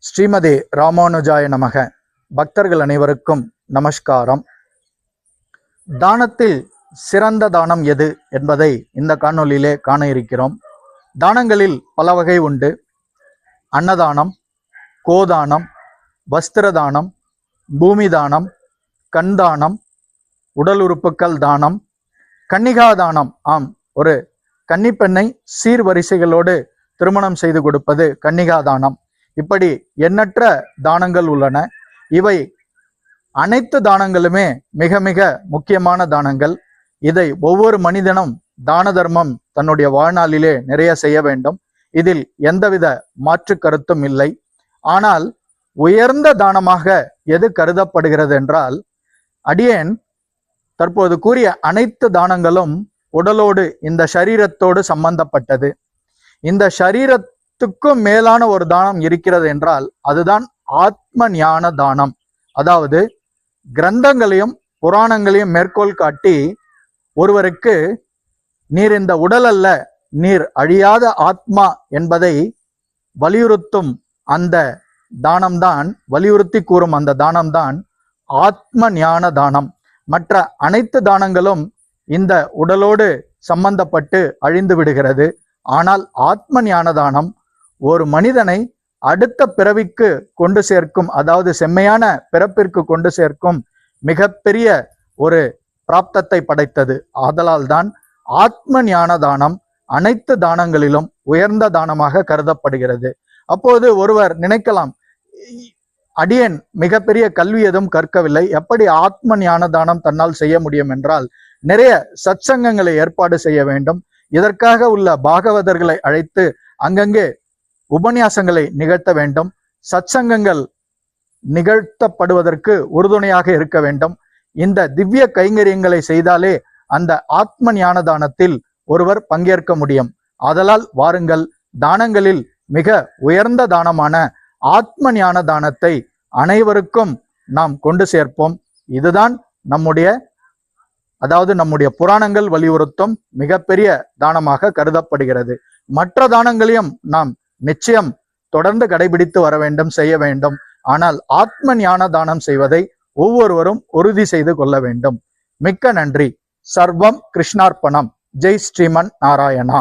ஸ்ரீமதே ராமானுஜாய நமக. பக்தர்கள் அனைவருக்கும் நமஸ்காரம். தானத்தில் சிறந்த தானம் எது என்பதை இந்த காணொளியிலே காண இருக்கிறோம். தானங்களில் பல வகை உண்டு. அன்னதானம், கோதானம், வஸ்திர தானம், பூமி தானம், கண் தானம், உடல் உறுப்புக்கள் தானம், கன்னிகா தானம். ஆம், ஒரு கன்னிப்பெண்ணை சீர்வரிசைகளோடு திருமணம் செய்து கொடுப்பது கன்னிகா தானம். இப்படி எண்ணற்ற தானங்கள் உள்ளன. இவை அனைத்து தானங்களுமே மிக மிக முக்கியமான தானங்கள். இதை ஒவ்வொரு மனிதனும் தான தர்மம் தன்னுடைய வாழ்நாளிலே நிறைய செய்ய வேண்டும். இதில் எந்தவித மாற்று கருத்தும் இல்லை. ஆனால் உயர்ந்த தானமாக எது கருதப்படுகிறது என்றால், அடியேன் தற்போது கூறிய அனைத்து தானங்களும் உடலோடு, இந்த சரீரத்தோடு சம்பந்தப்பட்டது. இந்த சரீரத்துக்கும் மேலான ஒரு தானம் இருக்கிறது என்றால் அதுதான் ஆத்ம ஞான தானம். அதாவது கிரந்தங்களையும் புராணங்களையும் மேற்கோள் காட்டி ஒருவருக்கு நீர் இந்த உடல் அல்ல, நீர் அழியாத ஆத்மா என்பதை வலியுறுத்தும் அந்த தானம்தான், வலியுறுத்தி கூறும் அந்த தானம்தான் ஆத்ம ஞான தானம். மற்ற அனைத்து தானங்களும் இந்த உடலோடு சம்பந்தப்பட்டு அழிந்து விடுகிறது. ஆனால் ஆத்ம ஞான தானம் ஒரு மனிதனை அடுத்த பிறவிக்கு கொண்டு சேர்க்கும், அதாவது செம்மையான பிறப்பிற்கு கொண்டு சேர்க்கும் மிகப்பெரிய ஒரு பிராப்தத்தை படைத்தது. ஆதலால் தான் ஆத்ம ஞான தானம் அனைத்து தானங்களிலும் உயர்ந்த தானமாக கருதப்படுகிறது. அப்போது ஒருவர் நினைக்கலாம், அடியேன் மிகப்பெரிய கல்வி எதுவும் கற்கவில்லை, எப்படி ஆத்ம ஞான தானம் தன்னால் செய்ய முடியும் என்றால், நிறைய சத்சங்கங்களை ஏற்பாடு செய்ய வேண்டும். இதற்காக உள்ள பாகவதர்களை அழைத்து அங்கங்கே உபன்யாசங்களை நிகழ்த்த வேண்டும். சத்சங்கங்கள் நிகழ்த்தப்படுவதற்கு உறுதுணையாக இருக்க வேண்டும். இந்த திவ்ய கைங்கரியங்களை செய்தாலே அந்த ஆத்ம ஞான தானத்தில் ஒருவர் பங்கேற்க முடியும். ஆதலால் வாருங்கள், தானங்களில் மிக உயர்ந்த தானமான ஆத்ம ஞான தானத்தை அனைவருக்கும் நாம் கொண்டு சேர்ப்போம். இதுதான் நம்முடைய புராணங்கள் வலியுறுத்தும் மிகப்பெரிய தானமாக கருதப்படுகிறது. மற்ற தானங்களையும் நாம் நிச்சயம் தொடர்ந்து கடைபிடித்து வர வேண்டும், செய்ய வேண்டும். ஆனால் ஆத்ம ஞான தானம் செய்வதை ஒவ்வொருவரும் உறுதி செய்து கொள்ள வேண்டும். மிக்க நன்றி. சர்வம் கிருஷ்ணார்ப்பணம். ஜெய் ஸ்ரீமன் நாராயணா.